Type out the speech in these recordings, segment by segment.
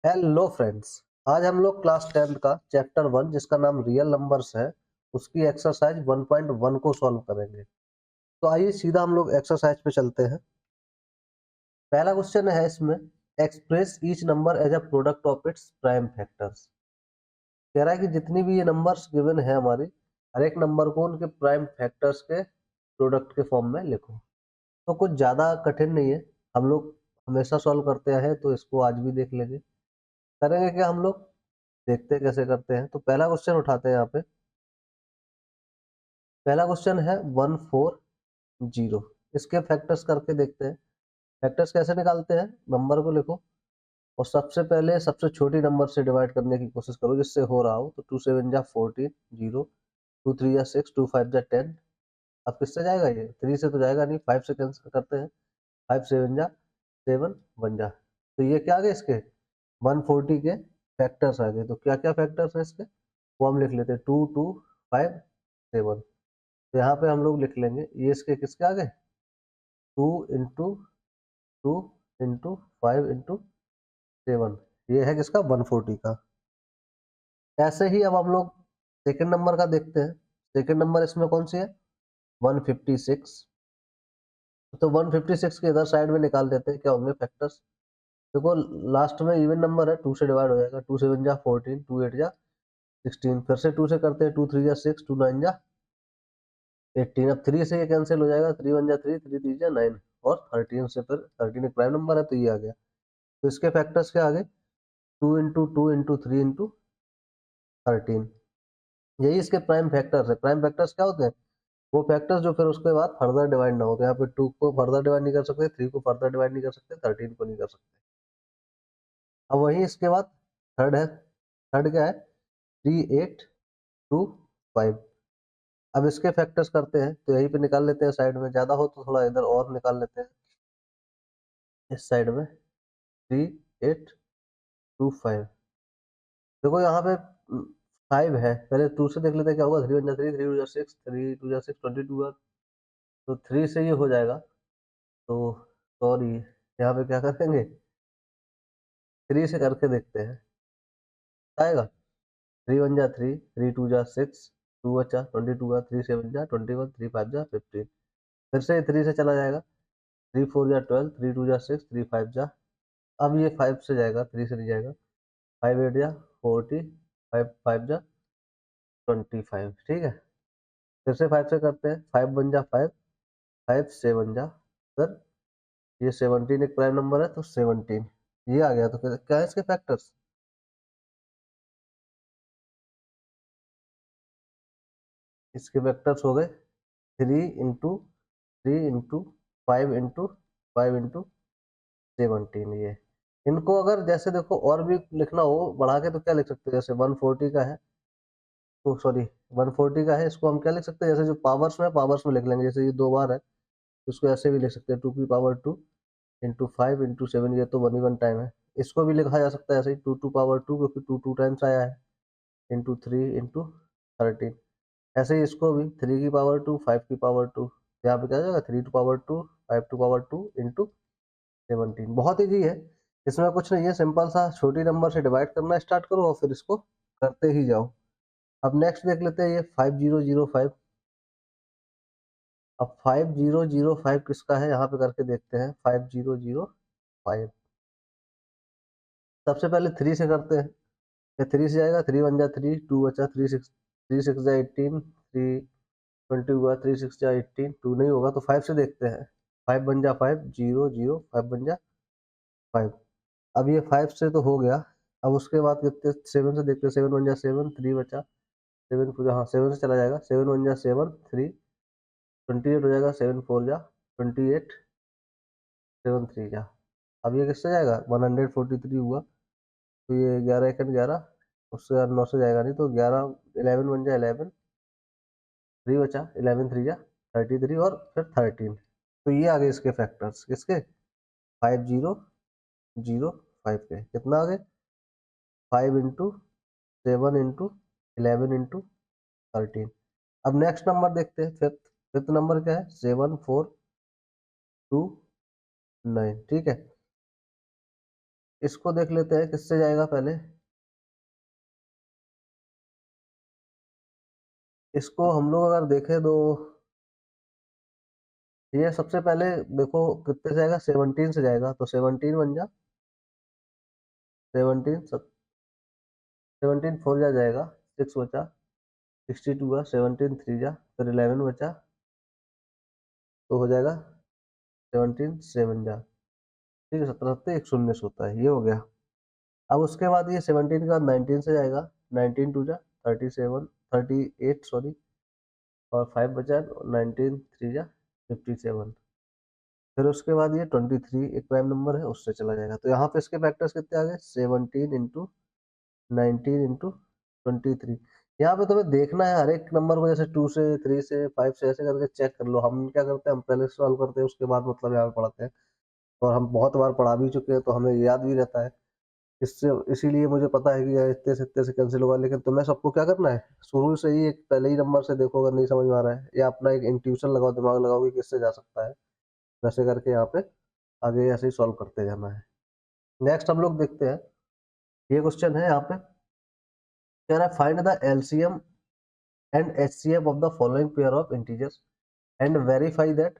Hello friends. आज हम लोग क्लास 10th का चैप्टर 1 जिसका नाम रियल नंबर्स है उसकी एक्सरसाइज 1.1 को सॉल्व करेंगे। तो आइए सीधा हम लोग एक्सरसाइज पे चलते हैं। पहला क्वेश्चन है इसमें, express each number as a product of its prime factors. कह रहा है कि जितनी भी ये नंबर्स गिवन है हमारी, हर एक नंबर को उनके प्राइम फैक्टर्स के प्रोडक्ट के फॉर्म में लिखो। तो कुछ ज़्यादा कठिन नहीं है, हम लोग हमेशा सॉल्व करते हैं तो इसको आज भी देख लेंगे। करेंगे क्या हम लोग, देखते हैं कैसे करते हैं। तो पहला क्वेश्चन उठाते हैं यहाँ पे। पहला क्वेश्चन है 140। इसके फैक्टर्स करके देखते हैं। फैक्टर्स कैसे निकालते हैं, नंबर को लिखो और सबसे पहले सबसे छोटी नंबर से डिवाइड करने की कोशिश करो जिससे हो रहा हो। तो 2 7 जा 14, 0, 2 3 जा 6, 2 5 जा 10। अब किससे जाएगा, ये 3 से तो जाएगा नहीं, 5 से कैंसिल करते हैं। 5 7 जा 7 1 जा। तो ये क्या आ गए इसके 140 के फैक्टर्स आ गए। तो क्या क्या फैक्टर्स है इसके वो हम लिख लेते हैं। 2 2 5 7। तो यहाँ पे हम लोग लिख लेंगे ये इसके किसके आ गए, 2 इंटू 2 इंटू 5 इंटू 7। ये है किसका 140 का। ऐसे ही अब हम लोग सेकंड नंबर का देखते हैं। सेकंड नंबर इसमें कौन सी है, 156। तो 156 के इधर साइड में निकाल देते हैं क्या होंगे फैक्टर्स। देखो लास्ट में इवन नंबर है, 2 से डिवाइड हो जाएगा। 2 7 जा 14, 2 8 जा 16। फिर से 2 से करते हैं, 2 3 जा 6, 2 9 जा 18। अब 3 से ये कैंसिल हो जाएगा, 3 1 जा 3, 3 3 जा 9। और 13 से, फिर 13 एक प्राइम नंबर है तो ये आ गया। तो इसके फैक्टर्स क्या आ गए, 2 इंटू 2 इंटू 3 इंटू 13। यही इसके प्राइम फैक्टर्स है। प्राइम फैक्टर्स क्या होते हैं, वो फैक्टर्स जो फिर उसके बाद फर्दर डिवाइड ना हो। तो यहाँ पे 2 को फर्दर डिवाइड नहीं कर सकते, 3 को फर्दर डिवाइड नहीं कर सकते, 13 को नहीं कर सकते। अब वही इसके बाद थर्ड है। थर्ड क्या है, 3 8 2 5। अब इसके फैक्टर्स करते हैं तो यहीं पे निकाल लेते हैं साइड में, ज्यादा हो तो थोड़ा इधर और निकाल लेते हैं इस साइड में। 3 8 2 5। देखो यहाँ पे 5 है, पहले 2 से देख लेते हैं क्या होगा। 3 1 जा 3, 3 2 जा 6, 3 2 जा 6, 22 है। तो 3 से ये हो जाएगा। तो सॉरी, यहाँ पे क्या करेंगे, 3 से करके देखते हैं आएगा। 3 1 जा 3, 3 2 जा 6, 2 बचा 22 है, 3 7 जा 21, 3 5 जा 15। फिर से 3 से चला जाएगा। 3 4 जा 12, 3 2 जा 6, 3 5 जा, अब ये 5 से जाएगा, 3 से नहीं जाएगा। 5 8 जा 40, 5 5 जा 25। ठीक है, फिर से 5 से करते हैं। 5 1 जा 5, 5 7 जा, फिर ये 17 एक प्राइम नंबर है तो 17 ये आ गया। तो फिर क्या है इसके फैक्टर्स, इसके फैक्टर्स हो गए 3 इंटू 3 इंटू 5 इंटू 5 इंटू 17। ये इनको अगर जैसे देखो और भी लिखना हो बढ़ा के तो क्या लिख सकते हैं, जैसे 140 का है, तो सॉरी 140 का है, इसको हम क्या लिख सकते हैं, जैसे जो पावर्स में लिख लेंगे। जैसे ये 2 बार है तो इसको ऐसे भी लिख सकते हैं, 2 की पावर 2 इंटू 5 इंटू 7। ये तो 1 टाइम है। इसको भी लिखा जा सकता है ऐसे ही, 2 2 पावर 2, क्योंकि 2 2 टाइम्स आया है, इंटू 3 इंटू 13। ऐसे ही इसको भी 3 की पावर 2, 5 की पावर 2। यहाँ पे क्या हो जाएगा, 3 2 पावर 2, 5 2 पावर 2 इंटू 17। बहुत ईजी है, इसमें कुछ नहीं है, सिंपल सा छोटी नंबर से डिवाइड करना स्टार्ट करो और फिर इसको करते ही जाओ। अब नेक्स्ट देख लेते हैं ये 5005। अब 5005 किसका है यहाँ पे करके देखते हैं। 5005 सबसे पहले 3 से करते हैं। ये 3 से जाएगा, 3 1 जा 3, 2 बचा 3 6, 3 6 जा 18, 3 20 हुआ, 3 6 जा 18, 2 नहीं होगा तो 5 से देखते हैं। 5 1 जा 5, 0 0, 5 1 जा 5। अब ये 5 से तो हो गया। अब उसके बाद कितने 7 से देखते हैं। 7 1 जा 7, 3 बचा 7 पूरा, हाँ 7 से चला जाएगा। 7 1 जा 7, 3 28 हो जाएगा। 7 4 जा 28, 7 3 जा। अब ये किससे जाएगा, 143 हुआ। तो ये 11 1 11, उससे यार 9 से जाएगा नहीं, तो 11 11 1 जा 11, 3 बचा 11 3 जा 33 और फिर 13। तो ये आ गए इसके फैक्टर्स किसके, 5005 के। कितना आ गए, 5 इंटू 7 इंटू 11 इंटू 13। अब नेक्स्ट नंबर देखते हैं, फिफ्थ। फिफ्थ नंबर क्या है, 7429। ठीक है, इसको देख लेते हैं किससे जाएगा पहले। इसको हम लोग अगर देखें तो ये सबसे पहले देखो कितने से जाएगा, 17 से जाएगा, तो 17 बन जा, 17 17 4 जा जाएगा, 6 बचा, 62 का 17 3 जा, फिर 11 बचा, तो हो जाएगा 17 7 जा, ठीक है, 17 सत्ते 119 होता है, ये हो गया। अब उसके बाद ये 17 के बाद 19 से जाएगा, 19 2 जा 37 38 सॉरी, और 5 बचा, 19 3 जा 57, फिर उसके बाद ये 23 एक प्राइम नंबर है उससे चला जाएगा। तो यहाँ पे इसके फैक्टर्स कितने आ गए, 17 इंटू 19 इंटू 23। यहाँ पे तुम्हें देखना है हर एक नंबर को, जैसे 2 से 3 से 5 से ऐसे करके चेक कर लो। हम क्या करते हैं, हम पहले सॉल्व करते हैं उसके बाद मतलब यहाँ पे पढ़ाते हैं, और हम बहुत बार पढ़ा भी चुके हैं तो हमें याद भी रहता है। इससे इसीलिए मुझे पता है कि यार इतने से कैंसिल होगा। लेकिन तुम्हें सबको क्या करना है, शुरू से ही एक पहले ही नंबर से देखो, अगर नहीं समझ में आ रहा है, या अपना एक इंट्यूशन लगाओ, दिमाग लगाओ कि किससे जा सकता है, वैसे करके यहाँ पे आगे ऐसे ही सॉल्व करते जाना है। नेक्स्ट हम लोग देखते हैं, ये क्वेश्चन है यहाँ पे, कह रहा है find the LCM and HCF of the following pair of integers and verify that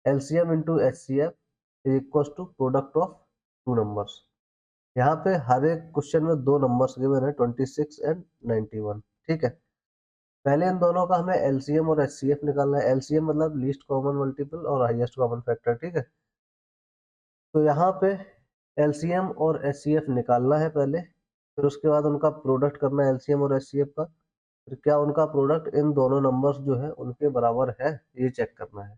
LCM into HCF is equal to product of two numbers. यहाँ पे हर एक क्वेश्चन में दो नंबर्स गिवन है, 26 एंड 91, ठीक है। पहले इन दोनों का हमें एलसीएम और एचसीएफ निकालना है। एलसीएम मतलब लीस्ट कॉमन मल्टीपल और हाईएस्ट कॉमन फैक्टर, ठीक है। तो यहाँ पे एलसीएम और एचसीएफ निकालना है पहले, फिर उसके बाद उनका प्रोडक्ट करना है एलसीएम और एचसीएफ का, फिर क्या उनका प्रोडक्ट इन दोनों नंबर्स जो है उनके बराबर है ये चेक करना है,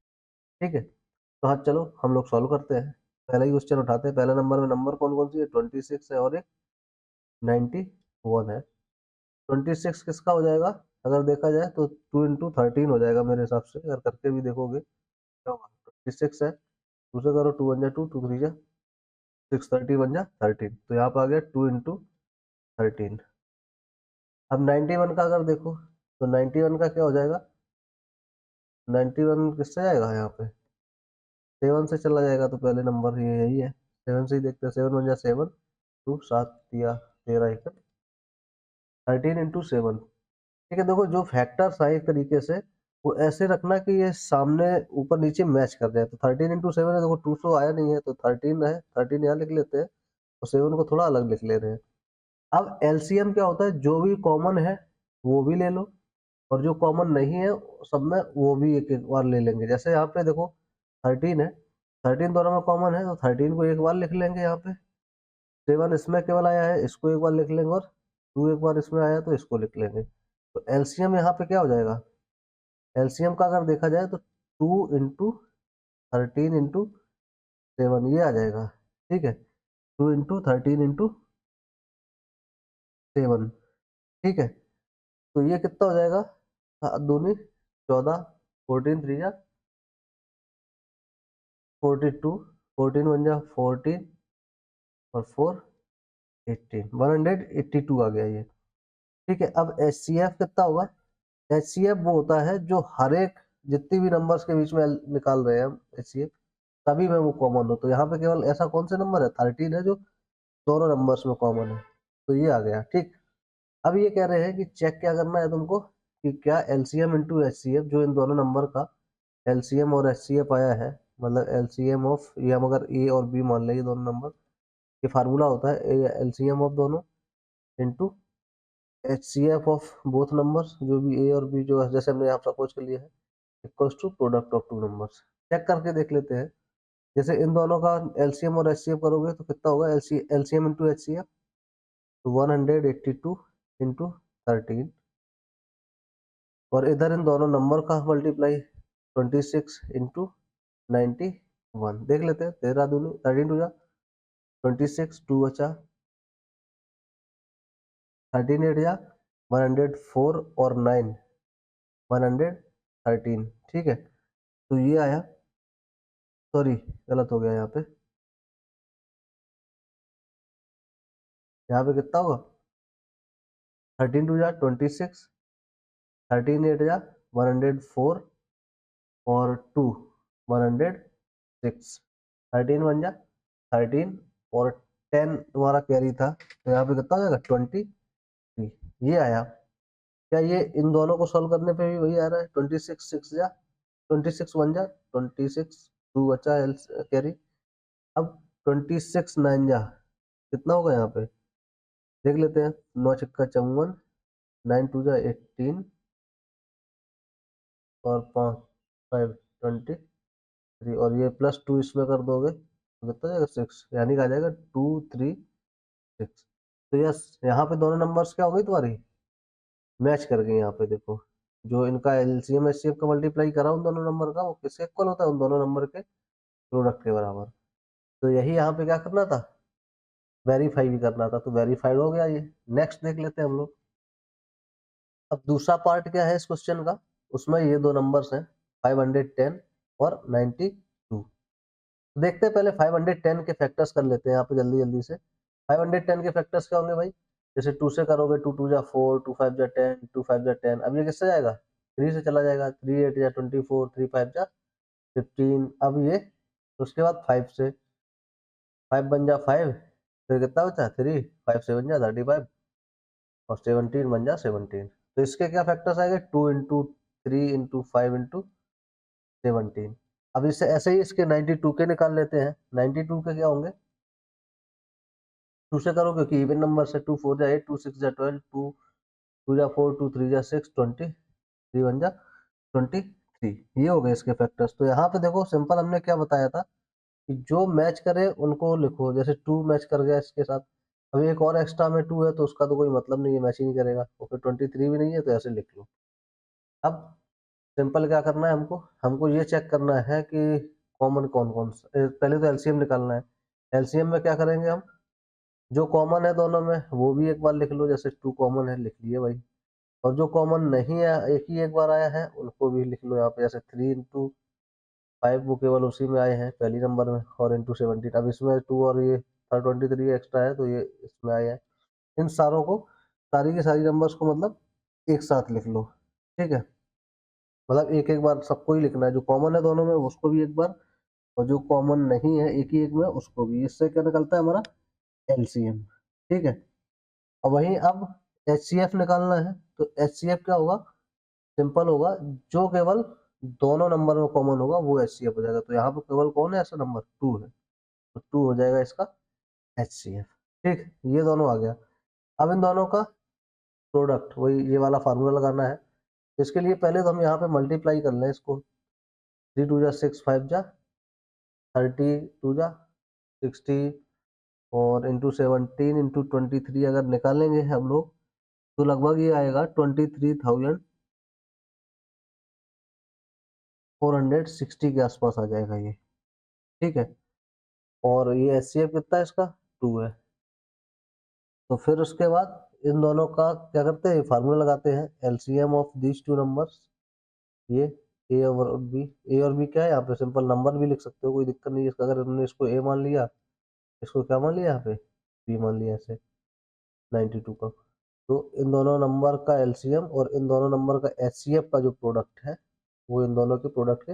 ठीक है। तो हाँ चलो हम लोग सॉल्व करते हैं, पहला ही क्वेश्चन उठाते हैं। पहले नंबर में नंबर कौन कौन सी है, 26 है और एक 91 है। 26 किसका हो जाएगा, अगर देखा जाए तो 2 इंटू 13 हो जाएगा मेरे हिसाब से, अगर करके भी देखोगे क्या होगा। 26 है, 2 से करो, 2 1 जा 2, 2 3 जा 6, 30 बन जा 13, तो यहाँ पे आ गया 2 इंटू 13। अब 91 का अगर देखो तो 91 का क्या हो जाएगा, 91 किससे जाएगा, यहाँ पे 7 से चला जाएगा, तो पहले नंबर ये यही है, 7 से ही देखते हैं। 7 बन जा 7, 2 7 दिया 13 1 13 इंटू 7, ठीक है। देखो जो फैक्टर्स आए एक तरीके से वो ऐसे रखना कि ये सामने ऊपर नीचे मैच कर जाए। तो 13 इंटू 7 है, देखो 200 आया नहीं है तो 13 है, 13 यहाँ लिख लेते हैं और 7 को थोड़ा अलग लिख ले रहे हैं। अब एलसीएम क्या होता है, जो भी कॉमन है वो भी ले लो, और जो कॉमन नहीं है सब में वो भी एक एक बार ले लेंगे। जैसे यहाँ पे देखो 13 है, 13 दोनों में कॉमन है तो 13 को एक बार लिख लेंगे यहाँ पे, 7 इसमें केवल आया है इसको एक बार लिख लेंगे, और 2 एक बार इसमें आया तो इसको लिख लेंगे। तो एलसीएम यहाँ पे क्या हो जाएगा, एलसीएम का अगर देखा जाए तो 2 इंटू 13 इंटू 7 ये आ जाएगा, ठीक है। 2 इंटू 13 इंटू 7, ठीक है। तो ये कितना हो जाएगा, दूनी 14, 14 3 जा 42, 14 बन जा 14 और 4 18, 182 आ गया ये, ठीक है। अब एचसीएफ कितना होगा, एचसीएफ वो होता है जो हर एक जितनी भी नंबर्स के बीच में निकाल रहे हैं हम एचसीएफ, तभी में वो कॉमन हो। तो यहाँ पे केवल ऐसा कौन सा नंबर है, 13 है जो दोनों नंबर्स में कॉमन है, तो ये आ गया, ठीक। अब ये कह रहे हैं कि चेक क्या करना है तुमको, कि क्या एलसीएम इंटू एचसीएफ, जो इन दोनों नंबर का एलसीएम और एचसीएफ आया है, मतलब एलसीएम ऑफ, ये हम अगर ए और बी मान लेंगे दोनों नंबर, ये फार्मूला होता है एलसीएम ऑफ दोनों into HCF of both numbers, जो भी ए और बी जो है, जैसे हमने यहाँ सपोज कर लिया है, equals to product of two numbers. Check करके देख लेते हैं, जैसे इन दोनों का एलसीएम और एचसीएफ करोगे तो कितना होगा, एलसीएम इंटू एचसीएफ, तो 182 इंटू 13, और इधर इन दोनों नंबर का मल्टीप्लाई 26 इंटू 91, देख लेते हैं, 13 दूनी 13 टू जा 26, 2 बचा, 13 8 जा 104 और 9 113, ठीक है। तो ये आया, सॉरी गलत हो गया, यहाँ पे कितना होगा, 13 टू जा 26, 13 8 जा 104 और 2 106, 13 बन जा 13 और 10 तुम्हारा कैरी था, तो यहाँ पे कितना हो जाएगा 23, ये आया। क्या ये इन दोनों को सॉल्व करने पे भी वही आ रहा है, 26 6 जा 26 1 जा 26 2 बचा कैरी। अब 26 9 जा कितना होगा यहाँ पे देख लेते हैं, 9 छक्का 54, 9 2 जा 18 और 5 5 23, और ये +2 इसमें कर दोगे तो कितना जाएगा 6, यानी कि आ जाएगा 2 3 6। तो यस, यहाँ पे दोनों नंबर्स क्या हो गई तुम्हारी, मैच कर गए। यहाँ पे देखो, जो इनका एलसीएम एचसीएफ का मल्टीप्लाई करा उन दोनों नंबर का, वो किसके इक्वल होता है, उन दोनों नंबर के प्रोडक्ट के बराबर। तो यही यहाँ पे क्या करना था, वेरीफाई भी करना था, तो वेरीफाइड हो गया ये। नेक्स्ट देख लेते हैं हम लोग। अब दूसरा पार्ट क्या है इस क्वेश्चन का, उसमें ये दो नंबर्स हैं 510 और 92। देखते हैं पहले 510 के फैक्टर्स कर लेते हैं यहाँ पे जल्दी जल्दी से। 510 के फैक्टर्स क्या होंगे भाई, जैसे 2 से करोगे 2 2 जा 4, 2 5 जा 10, 2 5 जा 10। अब ये किससे जाएगा, 3 से चला जाएगा, 3 8 जा 24, 3 5 जा 15। अब ये उसके बाद 5 से, 5 बन जा 5, फिर कितना बचा 3, 5 7 जा 35 और 17 बन जा 17। तो इसके क्या फैक्टर्स आएंगे, 2 इंटू 3 इंटू 5 इंटू 17। अब इससे ऐसे ही इसके 92 के निकाल लेते हैं। 92 के क्या होंगे, 2 से करो क्योंकि इवन नंबर से, 2 4 जा 8, 2 6 जा 12, 2 2 जा 4, 2 3 जा 6, 20, 3 1 जा 23। ये हो गए इसके फैक्टर्स। तो यहाँ पे देखो सिंपल हमने क्या बताया था कि जो मैच करे उनको लिखो, जैसे 2 मैच कर गया इसके साथ, अभी एक और एक्स्ट्रा में 2 है तो उसका तो कोई मतलब नहीं है, मैच ही नहीं करेगा, और फिर 23 भी नहीं है तो ऐसे लिख लो। अब सिंपल क्या करना है हमको, हमको ये चेक करना है कि कॉमन कौन कौन सा, पहले तो एलसीएम निकालना है। एलसीएम में क्या करेंगे हम, जो कॉमन है दोनों में वो भी एक बार लिख लो, जैसे 2 कॉमन है लिख लिए भाई, और जो कॉमन नहीं है एक ही एक बार आया है उनको भी लिख लो यहाँ पे, जैसे 3 इंटू 5 वो केवल उसी में आए हैं पहली नंबर में, और इंटू 17। अब इसमें 2 और ये 23 एक्स्ट्रा है तो ये इसमें आए हैं। इन सारों को, सारी की सारी नंबर्स को मतलब एक साथ लिख लो, ठीक है। मतलब एक एक बार सबको ही लिखना है, जो कॉमन है दोनों में उसको भी एक बार, और जो कॉमन नहीं है एक ही एक में उसको भी। इससे क्या निकलता है हमारा एलसीएम, ठीक है। और वहीं अब एचसीएफ निकालना है, तो एचसीएफ क्या होगा, सिंपल होगा, जो केवल दोनों नंबर में कॉमन होगा वो एचसीएफ हो जाएगा। तो यहाँ पे केवल कौन है ऐसा नंबर, 2 है, तो 2 हो जाएगा इसका एचसीएफ, ठीक। ये दोनों आ गया। अब इन दोनों का प्रोडक्ट, वही ये वाला फार्मूला लगाना है। इसके लिए पहले तो हम यहाँ पे मल्टीप्लाई कर लें इसको, 3 2 जा 6, 5 जा 30, 2 जा 60, और इंटू 17 इंटू 23 अगर निकालेंगे हम लोग तो लगभग ये आएगा 23,460 के आसपास आ जाएगा ये, ठीक है। और ये एचसीएफ कितना है इसका, 2 है। तो फिर उसके बाद इन दोनों का क्या करते हैं, फार्मूला लगाते हैं, LCM of these two numbers. ये ए और बी, ए और बी क्या है, यहाँ पे सिंपल नंबर भी लिख सकते हो, कोई दिक्कत नहीं है इसका। अगर हमने इसको ए मान लिया, इसको क्या मान लिया यहाँ पे, बी मान लिया ऐसे 92 का। तो इन दोनों नंबर का एलसीएम और इन दोनों नंबर का एचसीएफ का जो प्रोडक्ट है वो इन दोनों के प्रोडक्ट के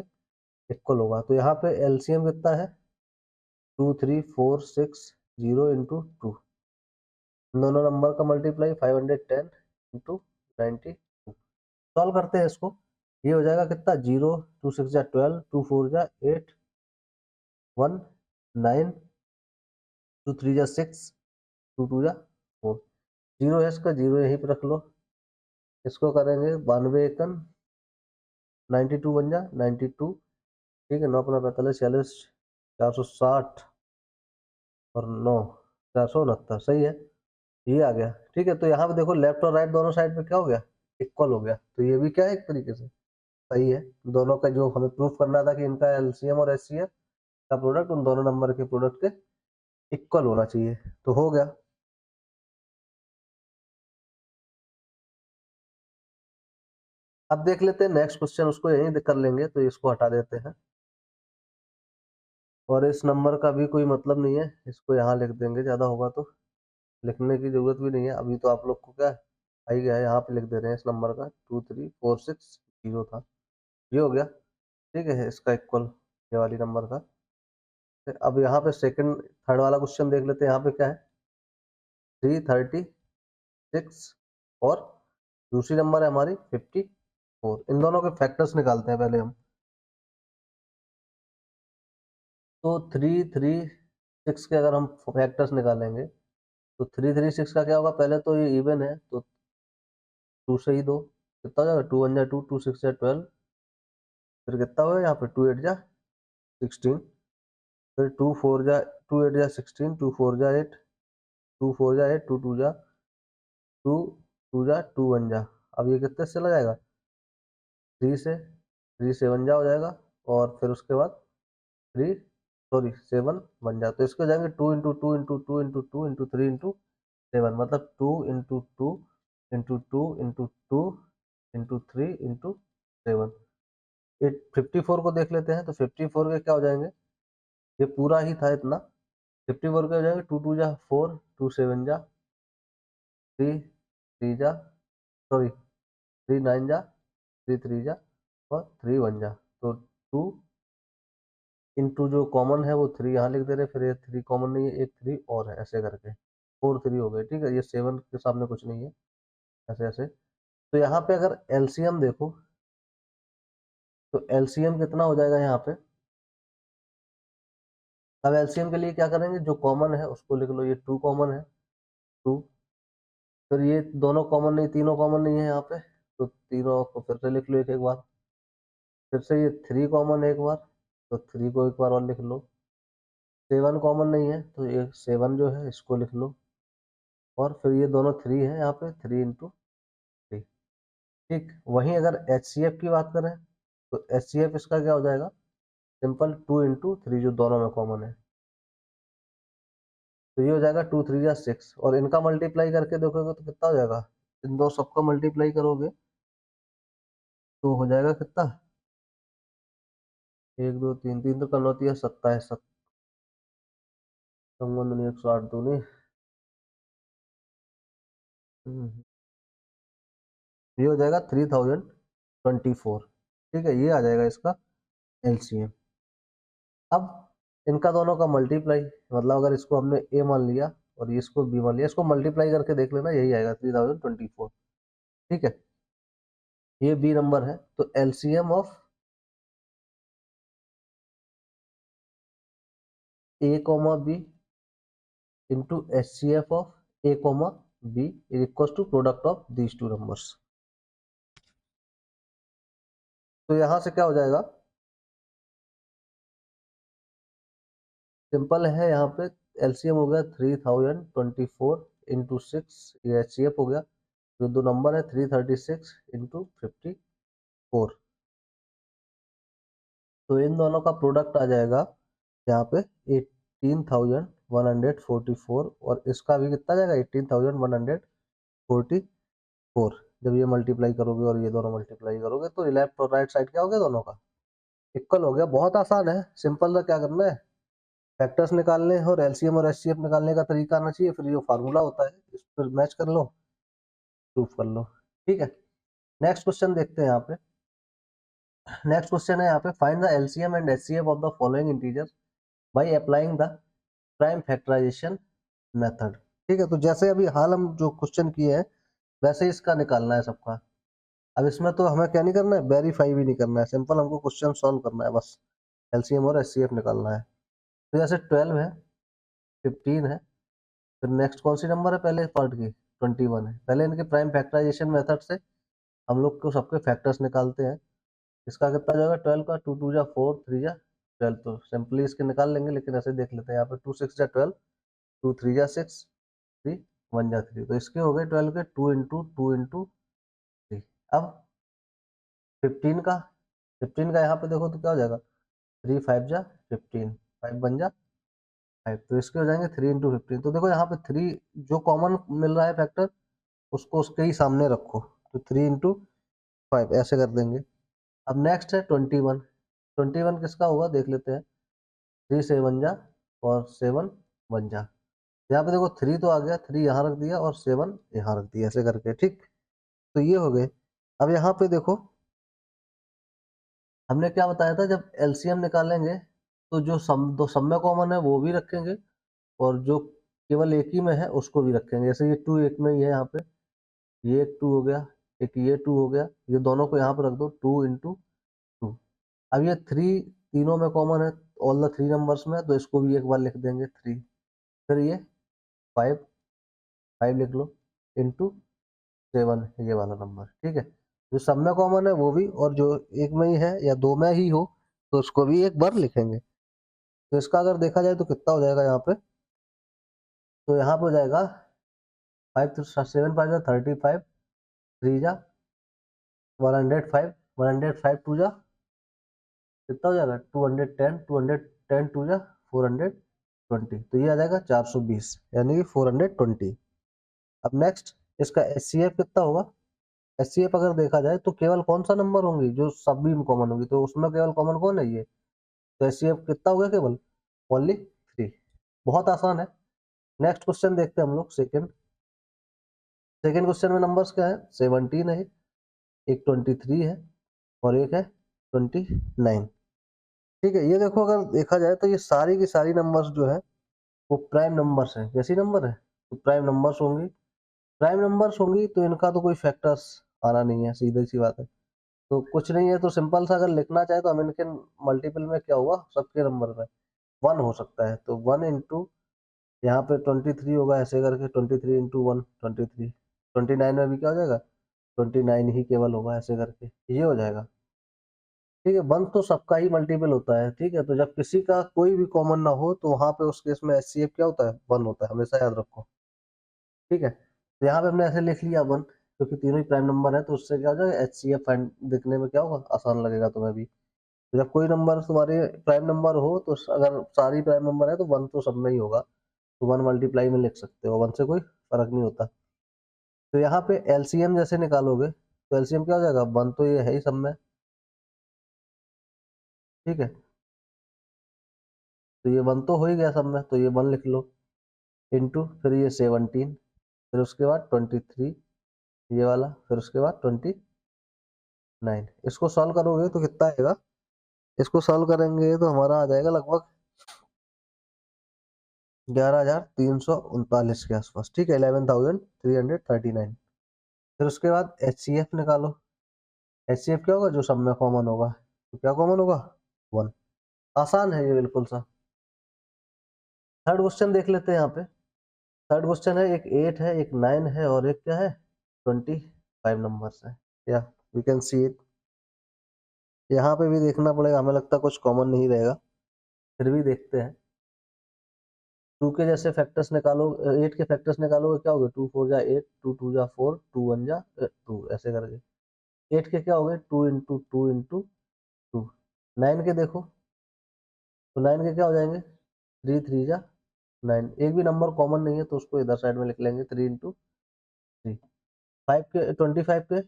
इक्वल होगा। तो यहाँ पे एलसीएम कितना है, 23,460 इंटू 2, इन दोनों नंबर का मल्टीप्लाई 510 इंटू 92। सॉल्व करते हैं इसको, ये हो जाएगा कितना, 0 2 6 जा 12, 2 4 जा 8, 1 9, 2 3 जा 6, 2 2 जा 4। 0 है इसका, 0 यहीं पे रख लो। इसको करेंगे 92 एकन 92 बन जा 92, ठीक है। 9 अपना 45 46, 460 और 9 469, सही है, ये आ गया, ठीक है। तो यहाँ पे देखो लेफ्ट और राइट दोनों साइड पे क्या हो गया, इक्वल हो गया। तो ये भी क्या है, एक तरीके से सही है। दोनों का जो हमें प्रूफ करना था कि इनका एलसीएम और एचसीएफ का प्रोडक्ट उन दोनों नंबर के प्रोडक्ट के इक्वल होना चाहिए, तो हो गया। अब देख लेते हैं नेक्स्ट क्वेश्चन, उसको यहीं कर लेंगे, तो इसको हटा देते हैं। और इस नंबर का भी कोई मतलब नहीं है, इसको यहाँ लिख देंगे, ज़्यादा होगा तो लिखने की जरूरत भी नहीं है। अभी तो आप लोग को क्या आ ही गया है, यहाँ पे लिख दे रहे हैं इस नंबर का 23460 था, ये हो गया, ठीक है। इसका इक्वल ये वाली नंबर का अब यहाँ पे सेकंड थर्ड वाला क्वेश्चन देख लेते हैं। यहाँ पे क्या है 336 और दूसरी नंबर है हमारी 54। इन दोनों के फैक्टर्स निकालते हैं पहले हम। तो 336 के अगर हम फैक्टर्स निकालेंगे तो 336 का क्या होगा, पहले तो ये इवन है तो 2 से ही दो, कितना हो जाएगा 2 1 जा 2, 2 6 जा 12, फिर कितना होगा यहाँ पे 2 8 जा 16, फिर 2 4 जा 2 8 जा 16, 2 4 जा 8, 2 4 जा 8, 2 2 जा 2, 2 जा 2 1 जा। अब ये कितने से लग जाएगा 3 से 3 7 जा हो जाएगा, और फिर उसके बाद 3 सॉरी 7 बन जा। तो इसको हो जाएंगे 2 into 2 into 2 into 2 into 3 into 7, मतलब 2 into 2 into 2 into 2 into 3 into 7। 54 को देख लेते हैं। तो 54 के क्या हो जाएंगे, ये पूरा ही था इतना। 54 के हो जाएंगे 2 2 जा 4, 2 7 जा 3, 3 जा सॉरी 3 9 जा 3 3 जा और 3 1 जा। तो 2 इंटू जो कॉमन है वो 3 यहाँ लिख दे रहे, फिर ये 3 कॉमन नहीं है, एक 3 और है, ऐसे करके 4 3 हो गए। ठीक है, ये 7 के सामने कुछ नहीं है, ऐसे ऐसे। तो यहाँ पे अगर एलसीएम देखो तो एलसीएम कितना हो जाएगा यहाँ पे। अब एलसीएम के लिए क्या करेंगे, जो कॉमन है उसको लिख लो। ये 2 कॉमन है 2, फिर ये दोनों कॉमन नहीं, तीनों कॉमन नहीं है यहाँ पे, तो तीनों को फिर से लिख लो एक एक बार। फिर से ये 3 कॉमन है एक बार, तो 3 को एक बार और लिख लो। 7 कॉमन नहीं है तो ये 7 जो है इसको लिख लो, और फिर ये दोनों 3 है यहाँ पे 3 इंटू 3। ठीक, वहीं अगर HCF की बात करें तो HCF इसका क्या हो जाएगा, सिंपल 2 इंटू 3 जो दोनों में कॉमन है। तो ये हो जाएगा 2 3 या 6, और इनका मल्टीप्लाई करके देखोगे तो कितना हो जाएगा, इन दो सबका मल्टीप्लाई करोगे तो हो जाएगा कितना 1 2 3 3 तो कल होती है 27, 108 दूनी। ये हो जाएगा 3024। ठीक है, ये आ जाएगा इसका एलसीएम। अब इनका दोनों का मल्टीप्लाई, मतलब अगर इसको हमने ए मान लिया और इसको बी मान लिया, इसको मल्टीप्लाई करके देख लेना, यही आएगा 3024। ठीक है, ये बी नंबर है। तो LCM of A comma B into HCF of A comma B is equal to product of these two numbers. तो यहां से क्या हो जाएगा, सिंपल है। यहाँ पे एलसीएम हो गया 3024 इंटू 6, ये HCF हो गया, जो दो नंबर है 336 इंटू 54। तो इन दोनों का प्रोडक्ट आ जाएगा यहाँ पे 18,144, और इसका भी कितना जाएगा 18,144। जब ये मल्टीप्लाई करोगे और ये दोनों मल्टीप्लाई करोगे तो लेफ्ट और राइट साइड क्या हो गया, दोनों का इक्वल हो गया। बहुत आसान है, सिंपल सा क्या करना है, फैक्टर्स निकालने और एलसीएम और एचसीएफ निकालने का तरीका आना चाहिए, फिर जो फार्मूला होता है इस पर मैच कर लो, प्रूफ कर लो। ठीक है, नेक्स्ट क्वेश्चन देखते हैं यहाँ पे। नेक्स्ट क्वेश्चन है यहाँ पे, find the LCM and HCF of the following integer by applying the prime factorization method. ठीक है, तो जैसे अभी हाल हम जो क्वेश्चन किए हैं वैसे ही इसका निकालना है सबका। अब इसमें तो हमें क्या नहीं करना है, वेरीफाई भी नहीं करना है, सिंपल हमको क्वेश्चन सॉल्व करना है बस, एलसीएम और एचसीएफ निकालना है। तो जैसे 12 है, 15 है, फिर नेक्स्ट कौन सी नंबर है पहले पार्ट की, 21 है। पहले इनके प्राइम फैक्टराइजेशन मेथड से हम लोग को सबके फैक्टर्स निकालते हैं। इसका कितना जाएगा 12 का 2 2 जा 4 3 जा 12, तो सिंपली इसके निकाल लेंगे, लेकिन ऐसे देख लेते हैं। यहाँ पे 2 6 जा 12, 2 3 जा 6, 3 1 जा 3, तो इसके हो गए 12 के 2 इंटू 2 इंटू 3। अब 15 का 15 का यहाँ पे देखो तो क्या हो जाएगा 3 5 जा 15, 5 बन जा 5, तो इसके हो जाएंगे 3 इंटू 15। तो देखो यहाँ पे 3 जो कॉमन मिल रहा है फैक्टर उसको उसके ही सामने रखो, तो 3 इंटू 5 ऐसे कर देंगे। अब नेक्स्ट है 21। 21 किसका होगा देख लेते हैं, 3 7 जा और 7 1 जा। यहाँ पे देखो 3 तो आ गया, 3 यहाँ रख दिया और 7 यहाँ रख दिया, ऐसे करके। ठीक, तो ये हो गए। अब यहाँ पे देखो हमने क्या बताया था, जब एलसीएम निकालेंगे तो जो सब में कॉमन है वो भी रखेंगे और जो केवल एक ही में है उसको भी रखेंगे। जैसे ये 2 एक में ही है यहाँ पे, ये एक 2 हो गया, एक ये 2 हो गया, ये दोनों को यहाँ पे रख दो 2 इंटू 2। अब ये 3 तीनों में कॉमन है, ऑल द 3 नंबर्स में, तो इसको भी एक बार लिख देंगे 3। फिर ये 5 5 लिख लो इंटू 7 ये वाला नंबर, ठीक है। जो सब में कॉमन है वो भी, और जो एक में ही है या दो में ही हो तो उसको भी एक बार लिखेंगे। तो इसका अगर देखा जाए तो कितना हो जाएगा यहाँ पे, तो यहाँ पे हो जाएगा 5 तो 7 5 जा 35, 3 जा 105, 105 2 जा कितना हो जाएगा 210, 210 2 जा 420, तो ये आ जाएगा 420 यानी कि 420। अब नेक्स्ट इसका एचसीएफ कितना होगा। एचसीएफ अगर देखा जाए तो केवल कौन सा नंबर होंगी जो सब भी कॉमन होगी, तो उसमें केवल कॉमन कौन है ये, तो एचसीएफ कितना हो गया केवल ओनली 3। बहुत आसान है। नेक्स्ट क्वेश्चन देखते हैं हम लोग। सेकंड क्वेश्चन में नंबर्स क्या है, 17 है, एक 23 है और एक है 29। ठीक है, ये देखो अगर देखा जाए तो ये सारी की सारी नंबर्स जो है वो प्राइम नंबर्स हैं। कैसी नंबर है, तो प्राइम नंबर्स होंगी। प्राइम नंबर्स होंगी तो इनका तो कोई फैक्टर्स आना नहीं है, सीधी सी बात है। तो कुछ नहीं है, तो सिंपल सा अगर लिखना चाहे तो हम इनके मल्टीपल में क्या हुआ, सबके नंबर में 1 हो सकता है, तो 1 इंटू यहाँ पे 23 होगा, ऐसे करके 23 इंटू 1 23। 29 में भी क्या हो जाएगा 29 ही केवल होगा, ऐसे करके ये हो जाएगा। ठीक है, 1 तो सबका ही मल्टीपल होता है। ठीक है, तो जब किसी का कोई भी कॉमन ना हो तो वहां पे उस केस में एचसीएफ क्या होता है 1 होता है, हमेशा याद रखो। ठीक है, तो यहाँ पे हमने ऐसे लिख लिया 1, क्योंकि तीनों ही प्राइम नंबर है, तो उससे क्या हो जाएगा एचसीएफ फाइंड दिखने में क्या होगा, आसान लगेगा तुम्हें भी। तो जब कोई नंबर तुम्हारे प्राइम नंबर हो तो अगर सारी प्राइम नंबर है तो 1 तो सब में ही होगा, तो 1 मल्टीप्लाई में लिख सकते हो, 1 से कोई फर्क नहीं होता। तो यहाँ पे एलसीएम जैसे निकालोगे तो एलसीएम क्या हो जाएगा, 1 तो ये है ही सब में। ठीक है, तो ये 1 तो हो ही गया सब में, तो ये 1 लिख लो इंटू फिर ये 17, फिर उसके बाद 23 ये वाला, फिर उसके बाद 29। इसको सॉल्व करोगे तो कितना आएगा, इसको सॉल्व करेंगे तो हमारा आ जाएगा लगभग 11,339 के आसपास। ठीक है, 11,339। फिर उसके बाद एचसीएफ निकालो। एचसीएफ क्या होगा, जो सब में कॉमन होगा, तो क्या कॉमन होगा 1। आसान है ये बिल्कुल सा। थर्ड क्वेश्चन देख लेते हैं यहाँ पे। थर्ड क्वेश्चन है, एक 8 है, एक 9 है और एक क्या है 25 नंबर्स है। या वी कैन सी इट। यहाँ पे भी देखना पड़ेगा, हमें लगता है कुछ कॉमन नहीं रहेगा, फिर भी देखते हैं। 2 के जैसे फैक्टर्स निकालो, 8 के फैक्टर्स निकालोगे क्या होगा, 2 4 जा 8, 2 2 जा 4, 2 1 जा 2, ऐसे करके 8 के क्या हो गए 2 इंटू 2 इंटू 2। 9 के देखो, तो 9 के क्या हो जाएंगे 3 3 जा 9, एक भी नंबर कॉमन नहीं है तो उसको इधर साइड में लिख लेंगे 3 इंटू 3। 5 के 25 के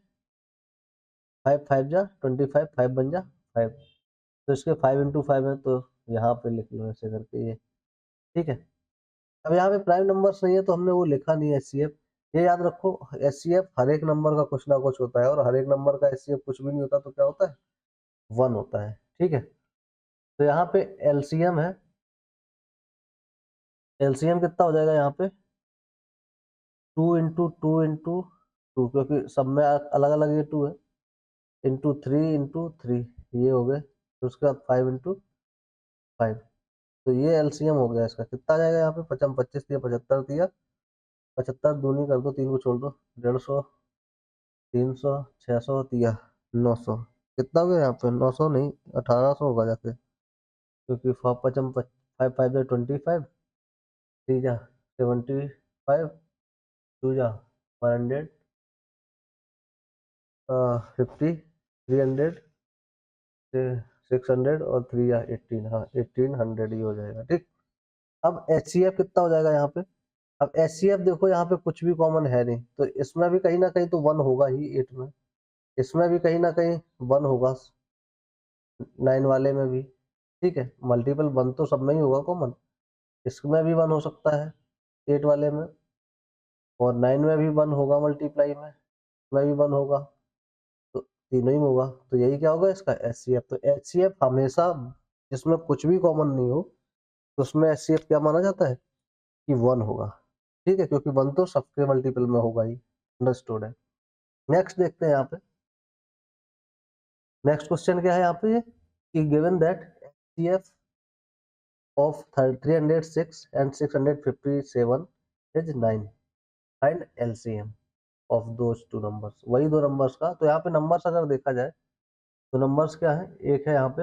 5 5 जा 25, 5 बन जा 5, तो इसके 5 इंटू 5 है, तो यहाँ पे लिख लो ऐसे करके ये। ठीक है, अब यहाँ पे प्राइम नंबर्स नहीं है तो हमने वो लिखा नहीं है एचसीएफ। ये याद रखो, एचसीएफ हर एक नंबर का कुछ ना कुछ होता है, और हर एक नंबर का एचसीएफ कुछ भी नहीं होता तो क्या होता है 1 होता है। ठीक है, तो यहाँ पे एलसीएम है, एलसीएम कितना हो जाएगा यहाँ पे 2 इंटू 2 इंटू 2, क्योंकि सब में अलग अलग ये 2 है, इंटू 3 इंटू 3 ये हो गए, तो उसके बाद 5 इंटू 5, तो ये एलसीएम हो गया। इसका कितना आ जाएगा यहाँ पे 25 25 दिया 75 दिया, 75 दूनी कर दो, 3 को छोड़ दो, 150, 300, 600 दिया 900, कितना हो गया यहाँ पे 900 नहीं 1800 होगा जाके, क्योंकि 5 5 25, 3 जा 75, 2 जा 100, 50, 300 से 600 और 3 या 18, हाँ 1800 ही हो जाएगा। ठीक, अब एचसीएफ कितना हो जाएगा यहाँ पे। अब एचसीएफ देखो यहाँ पे कुछ भी कॉमन है नहीं, तो इसमें भी कहीं ना कहीं तो 1 होगा ही 8 में, इसमें भी कहीं ना कहीं 1 होगा 9 वाले में भी। ठीक है, मल्टीपल 1 तो सब में ही होगा कॉमन, इसमें भी 1 हो सकता है 8 वाले में, और 9 में भी 1 होगा मल्टीप्लाई में भी 1 होगा, तो तीनों ही में होगा, तो यही क्या होगा इसका एचसीएफ। तो एचसीएफ हमेशा जिसमें कुछ भी कॉमन नहीं हो तो उसमें HCF क्या माना जाता है कि 1 होगा, ठीक है, क्योंकि 1 तो सबके मल्टीपल में होगा ही। अंडरस्टूड है। नेक्स्ट देखते हैं यहाँ पे, नेक्स्ट क्वेश्चन क्या है यहाँ पे कि given that HCF of 306 and 657 is 9, find LCM of those two numbers। वही दो नंबर्स का, तो यहाँ पे नंबर्स अगर देखा जाए तो नंबर्स क्या है, एक है यहाँ पे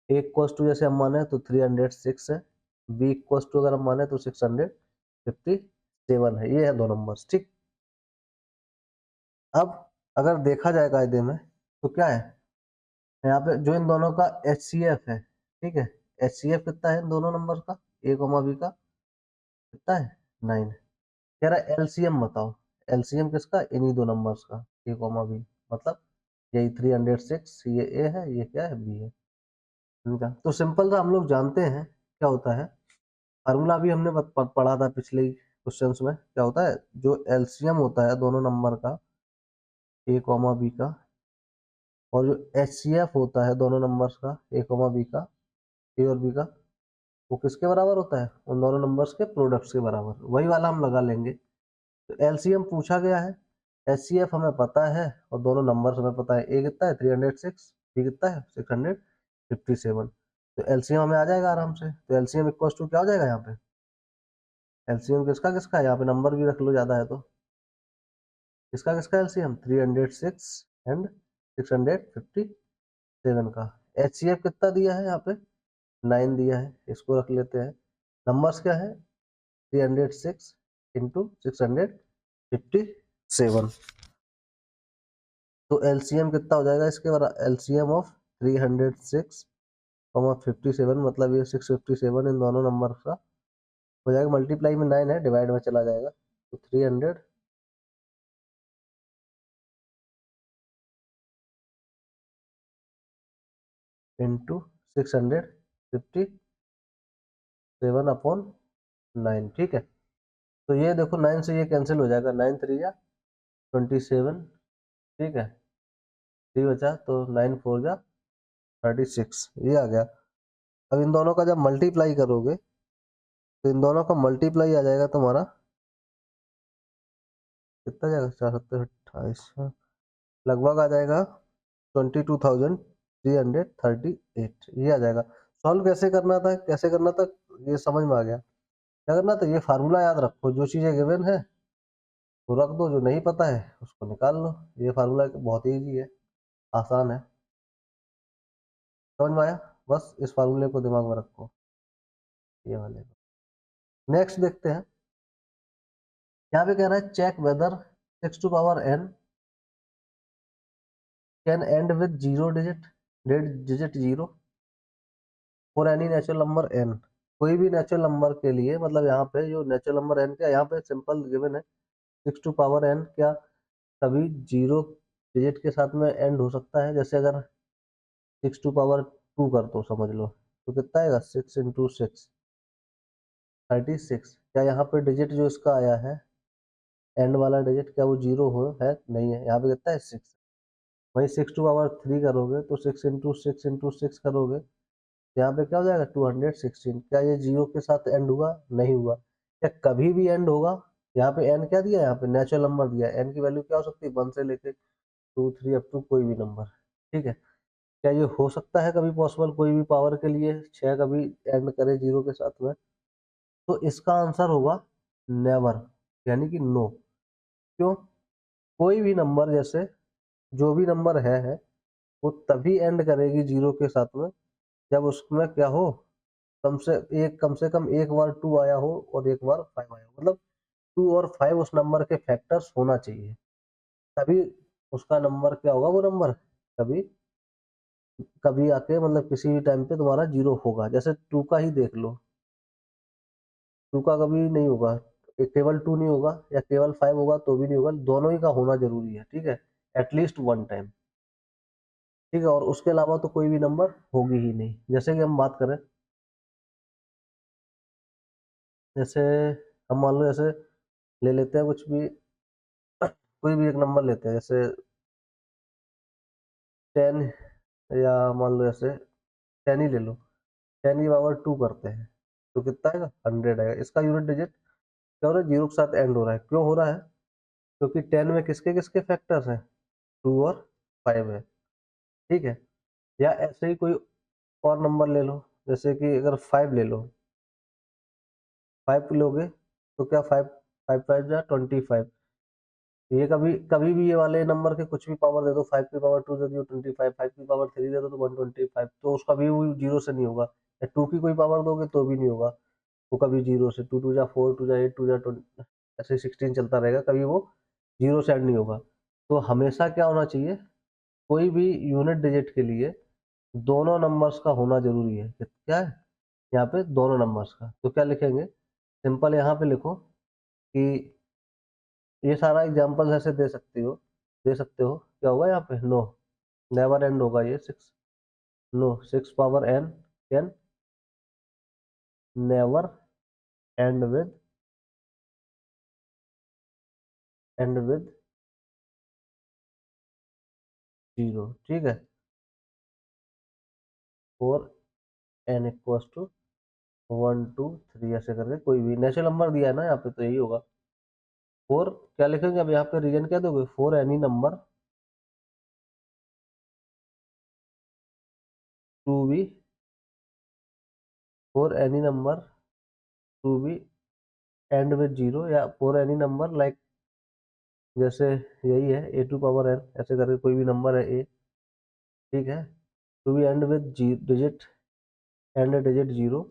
a इक्वल्स टू जैसे हम माने तो 306 है, b इक्वल्स टू अगर हम माने तो 657 है, ये है दो नंबर्स, ठीक। अब अगर देखा जाए कायदे में तो क्या है यहाँ पे जो इन दोनों का HCF है, ठीक है, HCF कितना है इन दोनों नंबर का, a कॉमा b का कितना है 9। कह रहा है LCM बताओ, LCM किसका, इन्हीं दो नंबर्स का a कॉमा b, मतलब यही 306 ये a है, ये क्या है b है इनका। तो सिंपल सा हम लोग जानते हैं क्या होता है, फार्मूला भी हमने पढ़ा था पिछले क्वेश्चंस में, क्या होता है जो LCM होता है दोनों नंबर का a कॉमा b का, और जो HCF होता है दोनों नंबर्स का a कॉमा b का, a और b का, वो किसके बराबर होता है, उन दोनों नंबर्स के प्रोडक्ट्स के बराबर, वही वाला हम लगा लेंगे। तो LCM पूछा गया है, HCF हमें पता है और दोनों नंबर्स हमें पता है, a कितना है 306, b कितना है 657, तो LCM हमें आ जाएगा आराम से। तो LCM इक्वल्स टू क्या हो जाएगा यहाँ पे, LCM किसका किसका है, यहाँ पे नंबर भी रख लो ज्यादा है तो, किसका किसका LCM 306 एंड 657 का। HCF कितना दिया है यहाँ पे 9 दिया है, इसको रख लेते हैं। नंबर्स क्या है 306 इंटू 657, तो LCM कितना हो जाएगा इसके बराबर, LCM ऑफ 306 57 मतलब ये 657 इन दोनों नंबर का हो जाएगा, मल्टीप्लाई में 9 है, डिवाइड में चला जाएगा, तो 300 इंटू 657 अपॉन 9, ठीक है। तो ये देखो 9 से ये कैंसिल हो जाएगा, 9 3 जा 27, ठीक है, 3 बचा तो 9 4 जा 36, ये आ गया। अब इन दोनों का जब मल्टीप्लाई करोगे तो इन दोनों का मल्टीप्लाई आ जाएगा तुम्हारा कितना जाएगा, 4 7 28, लगभग आ जाएगा 22,338, ये आ जाएगा। सॉल्व कैसे करना था, कैसे करना था, ये समझ में आ गया। क्या करना था, ये फार्मूला याद रखो, जो चीज़ें गिवन है वो रख दो, जो नहीं पता है उसको निकाल लो। ये फार्मूला बहुत ईजी है, आसान है, समझ में आया। बस इस फार्मूले को दिमाग में रखो, ये वाले। नेक्स्ट देखते हैं, यहाँ पे कह रहा है check whether 6 to power n can end with digit 0 for any natural number n। कोई भी नेचुरल नंबर के लिए, मतलब यहाँ पे जो नेचुरल नंबर n क्या, यहाँ पे सिंपल गिवन है 6 टू पावर n क्या कभी 0 डिजिट के साथ में एंड हो सकता है। जैसे अगर 6 टू पावर 2 कर दो समझ लो, तो कितना आएगा 6 इंटू 6 36। क्या यहाँ पे डिजिट जो इसका आया है एंड वाला डिजिट, क्या वो 0 हो है, नहीं है, यहाँ पे कितना है 6। वही 6 टू पावर 3 करोगे तो 6 इंटू 6 करोगे, यहाँ पे क्या हो जाएगा 216। क्या ये 0 के साथ एंड हुआ, नहीं हुआ। क्या कभी भी एंड होगा, यहाँ पे एन क्या दिया, यहाँ पे नेचुरल नंबर दिया, एन की वैल्यू क्या हो सकती है 1 से लेके 2 3 अप टू कोई भी नंबर, ठीक है। क्या ये हो सकता है कभी पॉसिबल, कोई भी पावर के लिए 6 कभी एंड करे 0 के साथ में, तो इसका आंसर होगा नेवर, यानी कि नो। क्यों, कोई भी नंबर, जैसे जो भी नंबर है वो तभी एंड करेगी 0 के साथ में जब उसमें क्या हो, कम से कम एक बार 2 आया हो और एक बार 5 आया हो, मतलब 2 और 5 उस नंबर के फैक्टर्स होना चाहिए, तभी उसका नंबर क्या होगा, वो नंबर कभी कभी आके मतलब किसी भी टाइम पे तुम्हारा 0 होगा। जैसे 2 का ही देख लो, 2 का कभी नहीं होगा, केवल 2 नहीं होगा या केवल 5 होगा तो भी नहीं होगा, दोनों ही का होना जरूरी है, ठीक है, एटलीस्ट वन टाइम, ठीक है। और उसके अलावा तो कोई भी नंबर होगी ही नहीं। जैसे कि हम बात करें, जैसे हम मान लो जैसे ले लेते हैं कुछ भी, कोई भी एक नंबर लेते हैं जैसे 10, या मान लो जैसे 10 ही ले लो, 10 की पावर 2 करते हैं तो कितना आएगा 100 आएगा। इसका यूनिट डिजिट क्या हो रहा है 0 के साथ एंड हो रहा है। क्यों हो रहा है? क्योंकि 10 में किसके किसके फैक्टर्स हैं 2 और 5 है, ठीक है। या ऐसे ही कोई और नंबर ले लो, जैसे कि अगर 5 ले लो, 5 लोगे तो क्या 5 5 5 जा 25। ये कभी कभी भी ये वाले नंबर के कुछ भी पावर दे दो, 5 की पावर 2 दे दो 25, 5 की पावर 3 दे दो तो 125, तो उसका भी वो 0 से नहीं होगा। या 2 की कोई पावर दोगे तो भी नहीं होगा, वो कभी 0 से 2 2 जा 4 2 जा 8 2 जा 20 ऐसे 16 चलता रहेगा, कभी वो 0 से एंड नहीं होगा। तो हमेशा क्या होना चाहिए, कोई भी यूनिट डिजिट के लिए दोनों नंबर्स का होना जरूरी है। क्या है यहाँ पे दोनों नंबर्स का, तो क्या लिखेंगे सिंपल यहाँ पे लिखो कि ये सारा एग्जांपल ऐसे दे सकते हो क्या होगा यहाँ पे नो नेवर एंड होगा ये 6 no 6 power n can never end with 0, ठीक है। और n इक्वल्स टू 1 2 3 ऐसे करके कोई भी नेचुरल नंबर दिया है ना यहाँ पे तो यही होगा। फोर क्या लिखेंगे अब यहाँ पे रीजन क्या दोगे for any number to be for any number to be end with 0, या फॉर एनी नंबर लाइक जैसे यही है a टू पावर n ऐसे करके कोई भी नंबर है a, ठीक है। To be end with digit and digit 0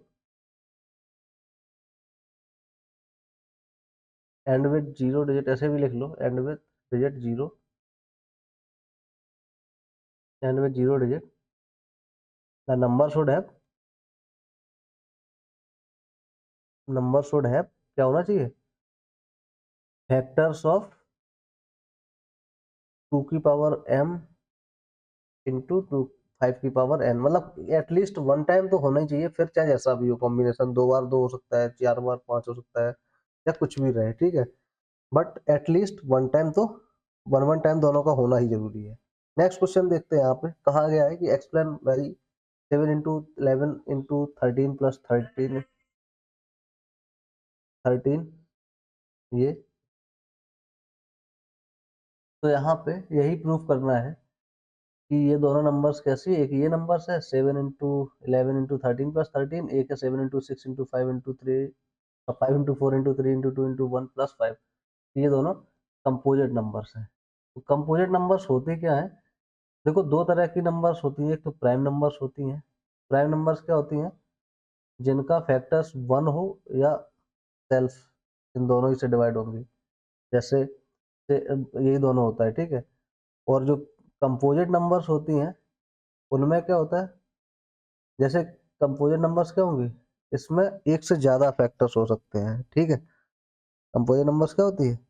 end with 0 digit ऐसे भी लिख लो end with digit 0 end with 0 digit the number should have क्या होना चाहिए फैक्टर्स ऑफ 2 की पावर m इंटू 5 की पावर n, मतलब एटलीस्ट वन टाइम तो होना ही चाहिए, फिर चाहे जैसा भी हो कॉम्बिनेशन 2 बार 2 हो सकता है, 4 बार 5 हो सकता है, या कुछ भी रहे, ठीक है। बट एटलीस्ट वन टाइम तो वन टाइम दोनों का होना ही जरूरी है। नेक्स्ट क्वेश्चन देखते हैं। यहाँ पे कहा गया है कि explain very 7 into 11 into 13 plus 13 ये, तो यहाँ पे यही प्रूफ करना है कि ये दोनों नंबर्स कैसी, एक ये नंबर्स है 7 इंटू 11 इंटू 13 प्लस 13, एक है 7 into 6 into 5 into 3 5 into 4 into 3 into 2 into 1 plus 5। ये दोनों कंपोजिट नंबर्स हैं। तो कंपोजिट नंबर्स होते क्या है, देखो दो तरह की नंबर्स होती है, एक तो प्राइम नंबर्स होती हैं। प्राइम नंबर्स क्या होती हैं, जिनका फैक्टर्स 1 हो या सेल्फ, इन दोनों ही से डिवाइड होंगी, जैसे यही दोनों होता है, ठीक है। और जो कंपोजिट नंबर्स होती हैं उनमें क्या होता है, जैसे कंपोजिट नंबर्स क्या होंगे, इसमें एक से ज्यादा फैक्टर्स हो सकते हैं, ठीक है। कंपोजिट नंबर्स क्या होती है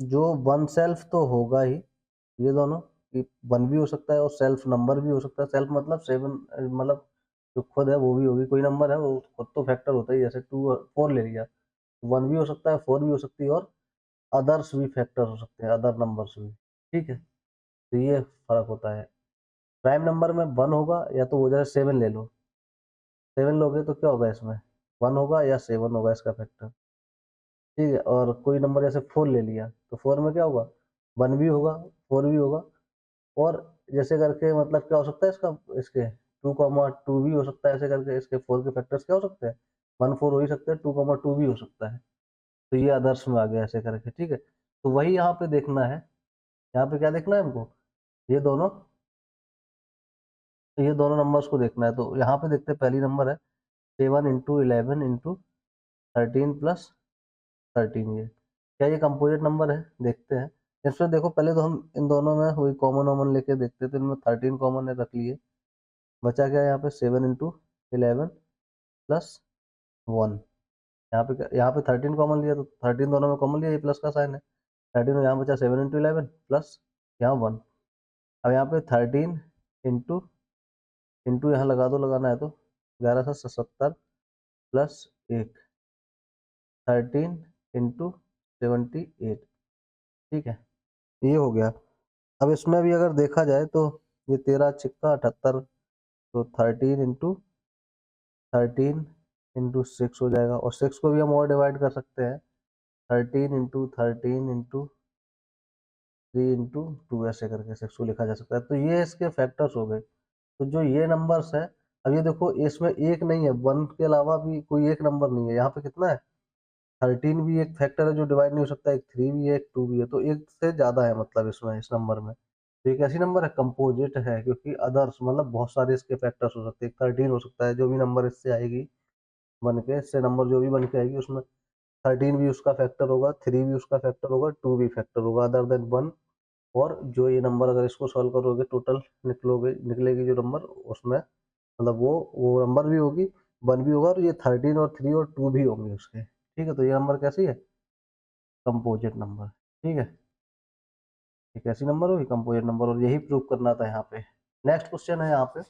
जो वन सेल्फ तो होगा ही, ये दोनों कि वन भी हो सकता है और सेल्फ नंबर भी हो सकता है। सेल्फ मतलब 7, मतलब जो खुद है वो भी होगी, कोई नंबर है वो खुद तो फैक्टर होता ही, जैसे 2 4 ले लिया, 1 भी हो सकता है 4 भी हो सकती है, और अदर्स भी फैक्टर हो सकते हैं, अदर नंबर्स भी, ठीक है। तो ये फर्क होता है। प्राइम नंबर में 1 होगा, या तो वो जैसे 7 ले लो, 7 लोगे तो क्या होगा इसमें 1 होगा या 7 होगा इसका फैक्टर, ठीक है। और कोई नंबर जैसे 4 ले लिया तो 4 में क्या होगा 1 भी होगा 4 भी होगा, और जैसे करके मतलब क्या हो सकता है इसका, इसके 2 भी हो सकता है, ऐसे करके इसके 4 के फैक्टर्स क्या हो सकते हैं 1 4 हो ही सकते हैं, 2 भी हो सकता है। तो ये आदर्श में आ गया ऐसे करके, ठीक है। तो वही यहाँ पे देखना है, यहाँ पे क्या देखना है हमको, ये दोनों ये दोनों नंबर्स को देखना है। तो यहाँ पे देखते हैं पहली नंबर है 7 इंटू 11 इंटू 13 प्लस 13, ये क्या ये कंपोजिट नंबर है, देखते हैं। इसमें देखो पहले तो हम इन दोनों में वही कॉमन वॉमन लेके देखते थे, इनमें 13 कॉमन है रख लिए, बचा क्या यहाँ पे 7 इंटू 11 प्लस 1। यहाँ पे 13 कॉमन लिया तो 13 दोनों में कॉमन लिया, ये प्लस का साइन है, 13 यहाँ बचा 7 इंटू 11 प्लस यहाँ 1। अब यहाँ पे 13 इंटू इंटू यहाँ लगा दो, लगाना है तो 1170 प्लस 1, 13 इंटू 78, ठीक है। ये हो गया। अब इसमें भी अगर देखा जाए तो ये 13 छिक्का 78, तो 13 हो जाएगा। और 6 को भी हम और डिवाइड कर सकते हैं, 13 ऐसे करके 6 को लिखा जा सकता है। तो ये इसके फैक्टर्स हो गए। तो जो ये नंबर्स है, अब ये देखो इसमें एक नहीं है, 1 के अलावा भी कोई एक नंबर नहीं है। यहाँ पे कितना है, 13 भी एक फैक्टर है जो डिवाइड नहीं हो सकता, एक 3 भी है, एक 2 भी है, तो एक से ज्यादा है मतलब इसमें, इस नंबर में। तो एक ऐसी नंबर है कंपोजिट है, क्योंकि अदर्स मतलब बहुत सारे इसके फैक्टर्स हो सकते हैं। 13 हो सकता है, जो भी नंबर इससे आएगी बन के, इससे नंबर जो भी बन के आएगी उसमें 13 भी उसका फैक्टर होगा, 3 भी उसका फैक्टर होगा, 2 भी फैक्टर होगा अदर देन 1। और जो ये नंबर अगर इसको सॉल्व करोगे टोटल निकलेगी जो नंबर, उसमें मतलब वो नंबर भी होगी, 1 भी होगा, और ये 13 और 3 और 2 भी होंगे उसके। ठीक है, तो ये नंबर कैसी है, कंपोजिट नंबर। ठीक है, ये कैसी नंबर होगी, कंपोजिट नंबर, और यही प्रूव करना था यहाँ पे। नेक्स्ट क्वेश्चन है यहाँ पे,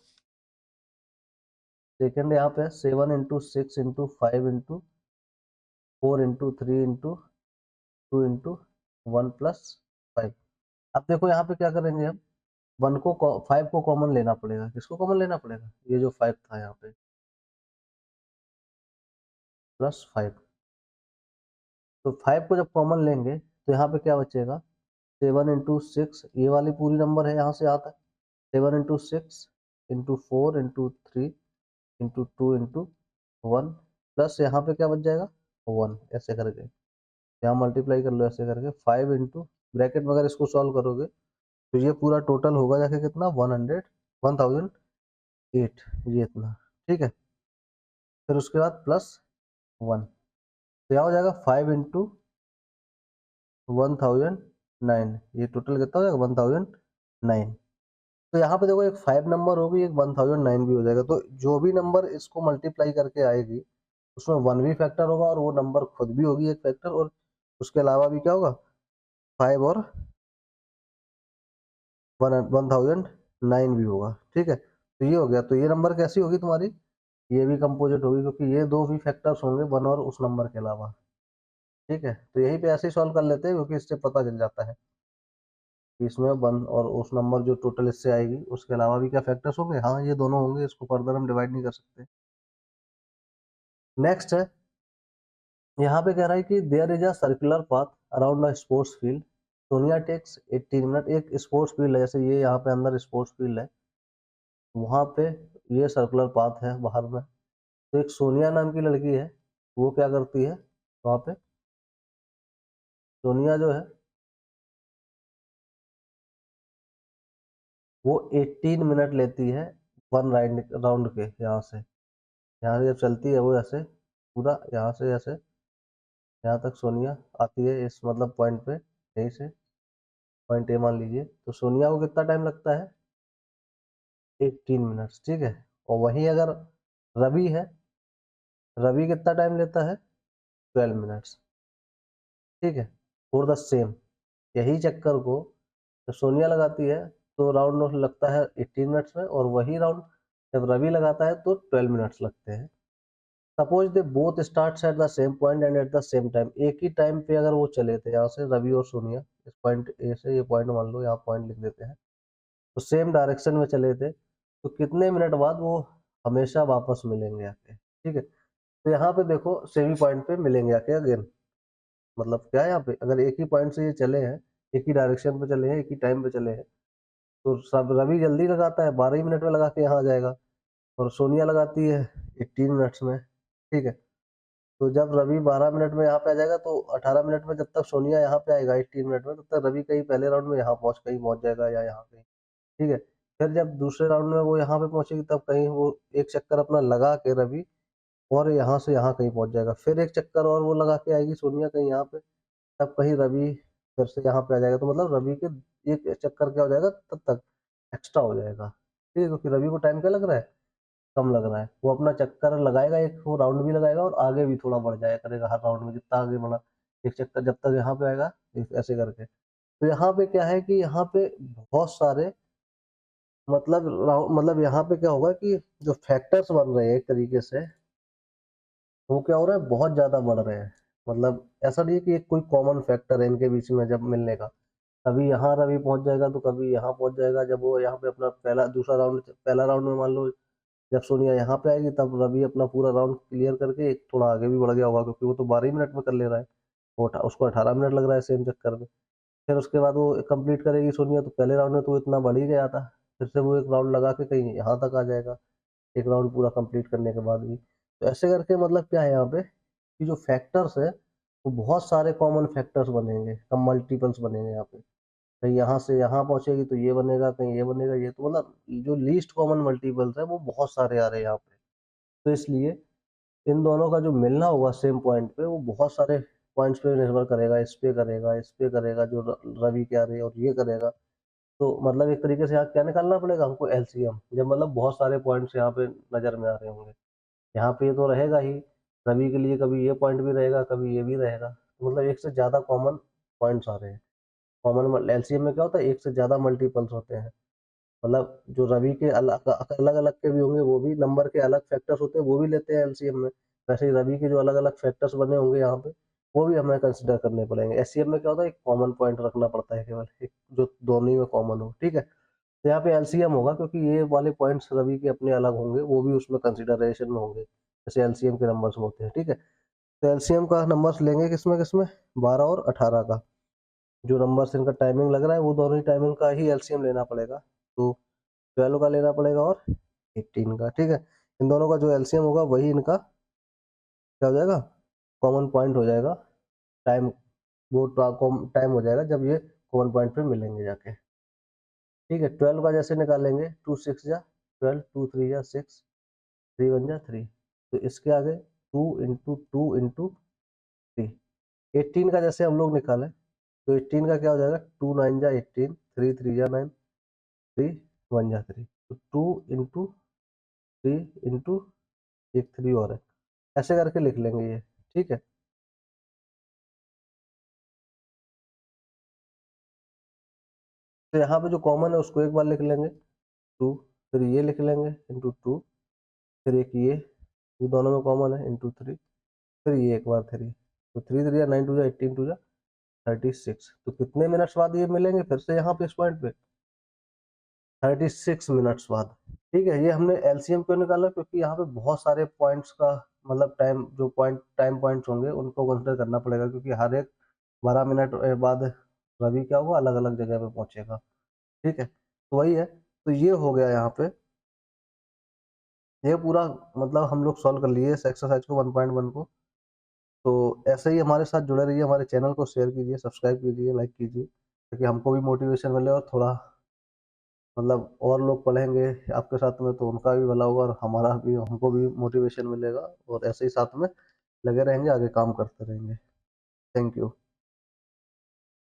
सेकंड यहाँ पे 7 into 6 into 5 into 4 into 3 into 2 into 1 plus 5। अब देखो यहाँ पे क्या करेंगे हम, 1 को 5 को कॉमन लेना पड़ेगा। किसको कॉमन लेना पड़ेगा, ये जो 5 था यहाँ पे, प्लस 5। तो 5 को जब कॉमन लेंगे तो यहाँ पे क्या बचेगा, 7 इंटू 6, ये वाली पूरी नंबर है यहाँ से आता है, 7 into 6 into 4 into 3 into 2 into 1, plus यहाँ पे क्या बच जाएगा 1, ऐसे करके यहाँ मल्टीप्लाई कर लो ऐसे करके। 5 इंटू ब्रैकेट में अगर इसको सॉल्व करोगे तो ये पूरा टोटल होगा जाके कितना, 1008, ये इतना। ठीक है, फिर उसके बाद प्लस 1, तो यहाँ हो जाएगा 5 इंटू 1009, ये टोटल कितना हो जाएगा 1009। तो यहाँ पे देखो एक 5 नंबर होगी, एक 1009 भी हो जाएगा। तो जो भी नंबर इसको मल्टीप्लाई करके आएगी उसमें 1 भी फैक्टर होगा, और वो नंबर खुद भी होगी एक फैक्टर, और उसके अलावा भी क्या होगा 5 और 1009 भी होगा। ठीक है, तो ये हो गया। तो ये नंबर कैसी होगी तुम्हारी, ये भी कंपोजिट होगी, क्योंकि ये दो भी फैक्टर्स होंगे 1 और उस नंबर के अलावा। ठीक है, तो यहीं पे ऐसे ही सॉल्व कर लेते हैं, क्योंकि इससे पता चल जाता है कि इसमें 1 और उस नंबर जो टोटल इससे आएगी उसके अलावा भी क्या फैक्टर्स होंगे। हाँ, ये दोनों होंगे, इसको फर्दर हम डिवाइड नहीं कर सकते। नेक्स्ट है, यहाँ पे कह रहा है कि there is a circular path around a sports field, Sonia takes 18 minute. एक स्पोर्ट्स फील्ड है, जैसे ये यहाँ पे अंदर स्पोर्ट्स फील्ड है, वहाँ पे ये सर्कुलर पाथ है बाहर में। तो एक सोनिया नाम की लड़की है, वो क्या करती है वहाँ पे, सोनिया जो है वो 18 मिनट लेती है वन राउंड के। यहाँ से जब चलती है वो ऐसे पूरा, यहाँ से ऐसे यहाँ तक सोनिया आती है, इस मतलब पॉइंट पे, यहीं से पॉइंट ए मान लीजिए। तो सोनिया को कितना टाइम लगता है, 18 मिनट्स। ठीक है, और वहीं अगर रवि है, रवि कितना टाइम लेता है, 12 मिनट्स। ठीक है, फॉर द सेम, यही चक्कर को जब सोनिया लगाती है तो राउंड लगता है 18 मिनट्स में, और वही राउंड जब रवि लगाता है तो 12 मिनट्स लगते हैं। Suppose they both start at the same point and at the same time, एक ही टाइम पे अगर वो चले थे, यहाँ से रवि और सोनिया इस पॉइंट ए से, ये पॉइंट मान लो, यहाँ पॉइंट लिख देते हैं, तो सेम डायरेक्शन में चले थे, तो कितने मिनट बाद वो हमेशा वापस मिलेंगे आके। ठीक है, तो यहाँ पे देखो सेम ही पॉइंट पे मिलेंगे आके अगेन। मतलब क्या है, यहाँ पे अगर एक ही पॉइंट से ये चले हैं, एक ही डायरेक्शन पे चले हैं, एक ही टाइम पे चले हैं, तो सब रवि जल्दी लगाता है, 12 ही मिनट में लगा के यहाँ आ जाएगा, और सोनिया लगाती है 18 मिनट्स में। ठीक है, तो जब रवि 12 मिनट में यहाँ पे आ जाएगा, तो 18 मिनट में जब तक सोनिया यहाँ पे आएगा 18 मिनट में, तब तक रवि कहीं पहले राउंड में यहाँ कहीं पहुंच जाएगा, या यहाँ कहीं। ठीक है, फिर जब दूसरे राउंड में वो यहाँ पे पहुंचेगी, तब कहीं वो एक चक्कर अपना लगा के रवि, और यहाँ से यहाँ कहीं पहुंच जाएगा, फिर एक चक्कर और वो लगा के आएगी सोनिया कहीं यहाँ पे, तब कहीं रवि फिर से यहाँ पे आ जाएगा। तो मतलब रवि के एक चक्कर क्या हो जाएगा तब तक एक्स्ट्रा हो जाएगा। ठीक है, क्योंकि रवि को टाइम क्या लग रहा है, कम लग रहा है, वो अपना चक्कर लगाएगा, एक वो राउंड भी लगाएगा, और आगे भी थोड़ा बढ़ जाया करेगा हर राउंड में, जितना आगे बढ़ा एक चक्कर जब तक यहाँ पे आएगा, ऐसे करके। तो यहाँ पे क्या है कि यहाँ पे बहुत सारे मतलब यहाँ पे क्या होगा कि जो फैक्टर्स बन रहे हैं एक तरीके से, वो क्या हो रहा है, बहुत ज्यादा बढ़ रहे हैं। मतलब ऐसा नहीं है कि एक कोई कॉमन फैक्टर है इनके बीच में जब मिलने का, कभी यहाँ रवि पहुंच जाएगा तो कभी यहाँ पहुंच जाएगा। जब वो यहाँ पे अपना पहला राउंड में मान लो जब सोनिया यहाँ पे आएगी तब रवि अपना पूरा राउंड क्लियर करके एक थोड़ा आगे भी बढ़ गया होगा, क्योंकि वो तो 12 मिनट में कर ले रहा है, उसको 18 मिनट लग रहा है सेम चक्कर में। फिर उसके बाद वो कंप्लीट करेगी सोनिया, तो पहले राउंड में तो वो इतना बढ़ ही गया था, फिर से वो एक राउंड लगा के कहीं यहाँ तक आ जाएगा, एक राउंड पूरा कंप्लीट करने के बाद भी। तो ऐसे करके मतलब क्या है यहाँ पे कि जो फैक्टर्स है वो बहुत सारे कॉमन फैक्टर्स बनेंगे, कम मल्टीपल्स बनेंगे यहाँ पे। कहीं यहाँ से यहाँ पहुंचेगी तो ये बनेगा, कहीं ये बनेगा, ये तो मतलब जो लीस्ट कॉमन मल्टीपल्स है वो बहुत सारे आ रहे हैं यहाँ पे। तो इसलिए इन दोनों का जो मिलना होगा सेम पॉइंट पे वो बहुत सारे पॉइंट्स पे निर्भर करेगा, इस पे करेगा, इस पे करेगा, जो रवि के आ रहे हैं और ये करेगा। तो मतलब एक तरीके से यहाँ क्या निकालना पड़ेगा हमको, एलसीएम, जब मतलब बहुत सारे पॉइंट्स यहाँ पे नजर में आ रहे होंगे। यहाँ पे ये तो रहेगा ही, रवि के लिए कभी ये पॉइंट भी रहेगा, कभी ये भी रहेगा, तो मतलब एक से ज्यादा कॉमन पॉइंट्स आ रहे हैं। कॉमन एलसीएम में क्या होता है, एक से ज्यादा मल्टीपल्स होते हैं। मतलब जो रवि के अलग अलग अलग के भी होंगे, वो भी नंबर के अलग फैक्टर्स होते हैं, वो भी लेते हैं एलसीएम में। वैसे ही रवि के जो अलग अलग फैक्टर्स बने होंगे यहाँ पे, वो भी हमें कंसिडर करने पड़ेंगे। एचसीएम में क्या होता है, एक कॉमन पॉइंट रखना पड़ता है केवल, एक जो दोनों ही में कॉमन हो, ठीक है। तो यहाँ पे एलसीएम होगा, क्योंकि ये वाले पॉइंट्स रवि के अपने अलग होंगे, वो भी उसमें कंसिडरेशन में होंगे, जैसे एलसीएम के नंबर्स में होते हैं, ठीक है। तो एलसीएम का नंबर्स लेंगे किसमें किसमें, 12 और 18 का। जो नंबर्स इनका टाइमिंग लग रहा है वो दोनों ही टाइमिंग का ही एलसीएम लेना पड़ेगा। तो 12 का लेना पड़ेगा और 18 का, ठीक है। इन दोनों का जो एलसीएम होगा वही इनका क्या हो जाएगा, कॉमन पॉइंट हो जाएगा। टाइम वो टाइम हो जाएगा जब ये कॉमन पॉइंट पे मिलेंगे जाके, ठीक है। 12 का जैसे निकालेंगे, 2 6 जा 12, 2 3 जा 6, 3 1 जा 3, तो इसके आगे 2 × 18 का जैसे हम लोग निकालें, तो 18 का क्या हो जाएगा, 2 9 जा 18, 3 3 जा 9, 3 1 जा 3, तो 2 × 3 × एक 3 और है, ऐसे करके लिख लेंगे ये, ठीक है। तो यहाँ पे जो कॉमन है उसको एक बार लिख लेंगे 2, फिर ये लिख लेंगे × 2, फिर एक ये दोनों में कॉमन है × 3, फिर ये एक बार 3, तो 3 3 या 9 2 या 18 2 या 36। तो कितने मिनट्स बाद ये मिलेंगे फिर से यहाँ पे इस पॉइंट पे, 36 मिनट्स बाद, ठीक है। ये हमने एलसीएम क्यों निकाला, क्योंकि यहाँ पे बहुत सारे पॉइंट्स का मतलब टाइम पॉइंट्स होंगे उनको कंसिडर करना पड़ेगा, क्योंकि हर एक 12 मिनट बाद रवि क्या होगा, अलग अलग जगह पे पहुंचेगा, ठीक है। तो वही है, तो ये हो गया यहाँ पे, ये पूरा मतलब हम लोग सॉल्व कर लिए इस एक्सरसाइज को 1.1 को। तो ऐसे ही हमारे साथ जुड़े रहिए, हमारे चैनल को शेयर कीजिए, सब्सक्राइब कीजिए, लाइक कीजिए, ताकि हमको भी मोटिवेशन मिले और थोड़ा मतलब और लोग पढ़ेंगे आपके साथ में तो उनका भी भला होगा और हमारा भी, हमको भी मोटिवेशन मिलेगा, और ऐसे ही साथ में लगे रहेंगे, आगे काम करते रहेंगे। Thank you.